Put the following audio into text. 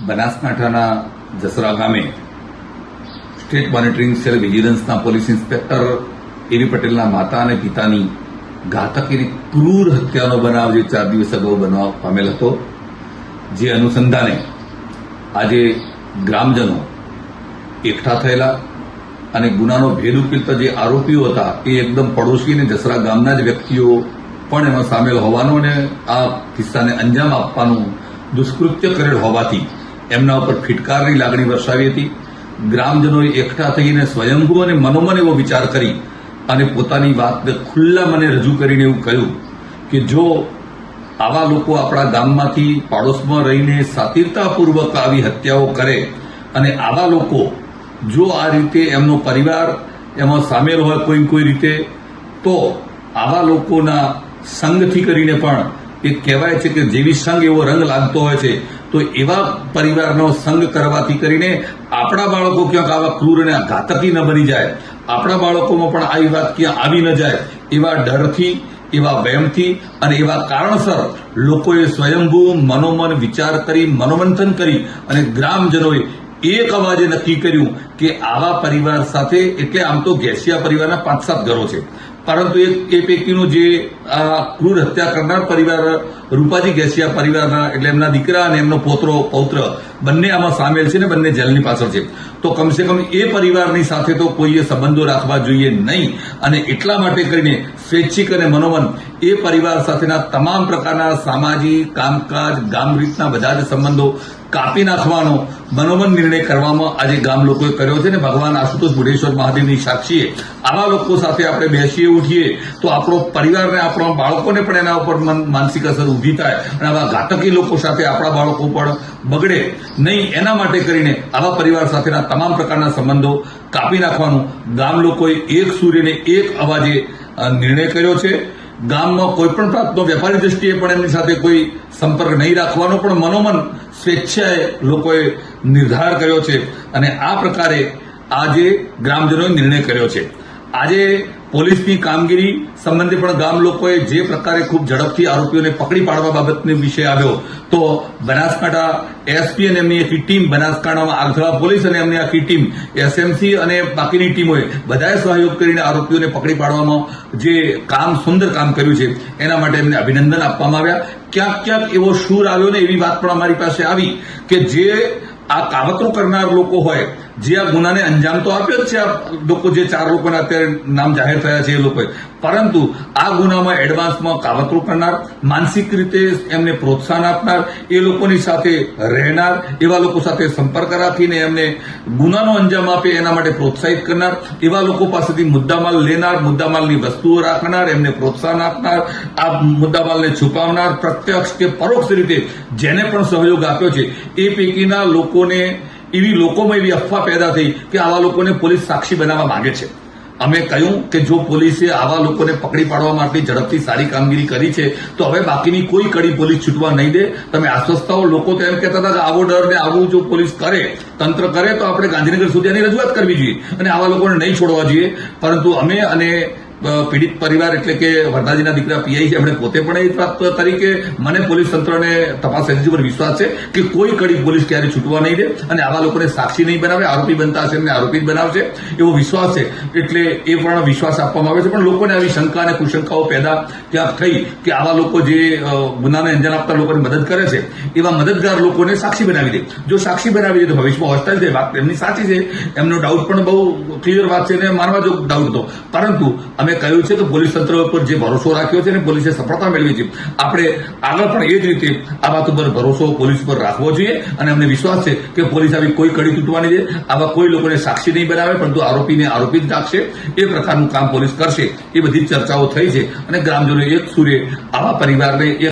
બનાસકાંઠાના જસરા ગામે state monitoring cell વિજિલન્સના પોલીસ ઇન્સ્પેક્ટર એવી પટેલના માતા અને પિતાની ઘાતક અને ક્રૂર હત્યાનો બનાવ જે 4 દિવસ અગાઉ બનવા પામેલ હતો, જે અનુસંધાને આજે ગ્રામજનો એકઠા થયેલા અને ગુનાનો ભેદ ઉકેલતા જે આરોપીઓ હતા એ એકદમ પડોશી અને જસરા ગામના જ વ્યક્તિઓ પણ એમાં સામેલ હોવાનો અને આ કિસ્સાને અંજામ આપવાનું દુષ્કૃત્ય કરેલ હોવાથી એમના ઉપર ફિટકારની લાગણી વરસાવી હતી. ગ્રામજનોએ એકઠા થઈને સ્વયંભૂ અને મનોમન એવો વિચાર કરી અને પોતાની વાતને ખુલ્લા મને રજૂ કરીને એવું કહ્યું કે જો આવા લોકો આપણા ગામમાંથી પાડોશમાં રહીને સાતીરતાપૂર્વક આવી હત્યાઓ કરે અને આવા લોકો જો આ રીતે એમનો પરિવાર એમાં સામેલ હોય કોઈ રીતે, તો આવા લોકોના સંગથી કરીને પણ એ કહેવાય છે કે જેવી સંગ એવો રંગ લાગતો હોય છે, તો એવા પરિવારનો સંગ કરવાથી કરીને આપણા બાળકો ક્યાંક આવા ક્રૂર અને ઘાતકી ન બની જાય, આપણા બાળકોમાં પણ આવી વાત ક્યાં આવી ન જાય, એવા ડરથી, એવા વહેમથી અને એવા કારણસર લોકોએ સ્વયંભૂ મનોમન વિચાર કરી, મનોમંથન કરી અને ગ્રામજનોએ એક અવાજે નક્કી કર્યું કે આવા પરિવાર સાથે, એટલે આમ તો ગેસિયા પરિવારના 5-7 ઘરો છે, પરંતુ એ પૈકીનું જે આ ક્રૂર હત્યા કરનાર પરિવાર રૂપાજી ગેસિયા પરિવારના, એટલે એમના દીકરા અને એમનો પૌત્ર બંને આમાં સામેલ છે ને બંને જેલની પાછળ છે. તો કમસે કમ એ પરિવારની સાથે તો કોઈએ સંબંધો રાખવા જોઈએ નહીં, અને એટલા માટે કરીને સ્વૈચ્છિક અને મનોમન એ પરિવાર સાથેના તમામ પ્રકારના સામાજિક કામકાજ, ગામ રીતના બધા જ સંબંધો કાપી નાખવાનો મનોમન નિર્ણય કરવામાં આજે ગામ લોકોએ કર્યો છે ને ભગવાન આશુતોષ બુઢેશ્વર મહાદેવની સાક્ષીએ આવા લોકો સાથે આપણે બેસીએ ઉઠીએ તો આપણો પરિવારને, આપણા બાળકોને પણ એના ઉપર માનસિક અસર ઊભી થાય અને આવા ઘાતકી લોકો સાથે આપણા બાળકો પણ બગડે નહીં, એના માટે કરીને આવા પરિવાર સાથેના તમામ પ્રકારના સંબંધો કાપી નાખવાનું ગામ લોકોએ એક સૂર્યને એક અવાજે નિર્ણય કર્યો છે. ગામમાં કોઈ પણ પ્રાંતનો વેપારી દ્રષ્ટિએ પણ એમની સાથે કોઈ સંપર્ક નહીં રાખવાનો પણ મનોમન સ્વેચ્છાએ લોકોએ નિર્ધાર કર્યો છે અને આ પ્રકારે આજે ગ્રામજનોએ નિર્ણય કર્યો છે. આજે પોલીસની કામગીરી સંબંધે પણ ગામ લોકોએ જે પ્રકારે ખૂબ ઝડપથી આરોપીઓને પકડી પાડવા બાબતનો વિષય આવ્યો, તો બનાસકાંઠા એસપી અને એમની આખી ટીમ, બનાસકાંઠામાં આગથળા પોલીસ અને એમની આખી ટીમ, એસએમસી અને બાકીની ટીમોએ બધાએ સહયોગ કરીને આરોપીઓને પકડી પાડવામાં જે સુંદર કામ કર્યું છે એના માટે એમને અભિનંદન આપવામાં આવ્યા. ક્યાંક એવો શૂર આવ્યો ને એવી વાત પણ અમારી પાસે આવી કે જે આ કાવતરું કરનાર લોકો હોય, જે આ ગુનાને અંજામ તો આપ્યો જ છે આ લોકો, જે 4 લોકોના અત્યારે નામ જાહેર થયા છે એ લોકોએ, પરંતુ આ ગુનામાં એડવાન્સમાં કાવતરું કરનાર, માનસિક રીતે એમને પ્રોત્સાહન આપનાર, એ લોકોની સાથે રહેનાર, એવા લોકો સાથે સંપર્ક રાખીને એમને ગુનાનો અંજામ આપે એના માટે પ્રોત્સાહિત કરનાર, એવા લોકો પાસેથી મુદ્દામાલ લેનાર, મુદ્દામાલની વસ્તુઓ રાખનાર, એમને પ્રોત્સાહન આપનાર, આ મુદ્દામાલને છુપાવનાર, પ્રત્યક્ષ કે પરોક્ષ રીતે જેને પણ સહયોગ આપ્યો છે એ પૈકીના લોકોને લોકોમાં એવી અફવા પેદા થઈ કે આવા લોકોને પોલીસ સાક્ષી બનાવવા માંગે છે. અમે કહ્યું કે જો પોલીસે આવા લોકોને પકડી પાડવા માટે ઝડપથી સારી કામગીરી કરી છે તો હવે બાકીની કોઈ કડી પોલીસ છૂટવા નહીં દે. તમે આશ્વસ્તાઓ, લોકો તો એમ કહેતા હતા કે આવો ડર ને આવું જો પોલીસ કરે, તંત્ર કરે તો આપણે ગાંધીનગર સુધી એની રજૂઆત કરવી જોઈએ અને આવા લોકોને નહીં છોડવા જોઈએ. પરંતુ અમે અને પીડિત પરિવાર એટલે કે વરદાજીના દીકરા પીઆઈ છે, એમણે પોતે પણ એ વાત કરી કે મને પોલીસ તંત્રને તપાસ એજન્સી પર વિશ્વાસ છે કે કોઈ કડી પોલીસ ક્યારે છૂટવા નહીં દે અને આવા લોકોને સાક્ષી નહીં બનાવે, આરોપી બનતા હશે એમને આરોપી જ બનાવશે એવો વિશ્વાસ છે. એટલે એ પણ વિશ્વાસ આપવામાં આવે છે. પણ લોકોને આવી શંકા અને કુશંકાઓ પેદા ક્યાંક થઈ કે આવા લોકો જે ગુનાને અંજામ આપતા લોકોને મદદ કરે છે એવા મદદગાર લોકોને સાક્ષી બનાવી દે. જો સાક્ષી બનાવી દે તો ભવિષ્યમાં હોસ્ટાઇલ છે. વાત એમની સાચી છે, એમનો ડાઉટ પણ બહુ ક્લિયર વાત છે અને માનવા જો ડાઉટ હતો, પરંતુ અમે કહ્યું છે કે પોલીસ તંત્ર ઉપર જે ભરોસો રાખ્યો છે અને પોલીસે સફળતા મેળવી છે, આપણે આગળ પણ એ જ રીતે આ વાત ઉપર ભરોસો પોલીસ પર રાખવો જોઈએ અને અમને વિશ્વાસ છે કે પોલીસ આવી કોઈ કડી તૂટવાની દે, આવા કોઈ લોકોને સાક્ષી નહીં બનાવે, પરંતુ આરોપીને આરોપી જ રાખશે, એ પ્રકારનું કામ પોલીસ કરશે. એ બધી ચર્ચાઓ થઈ છે અને ગ્રામજનોએ એક સૂરે આવા પરિવારને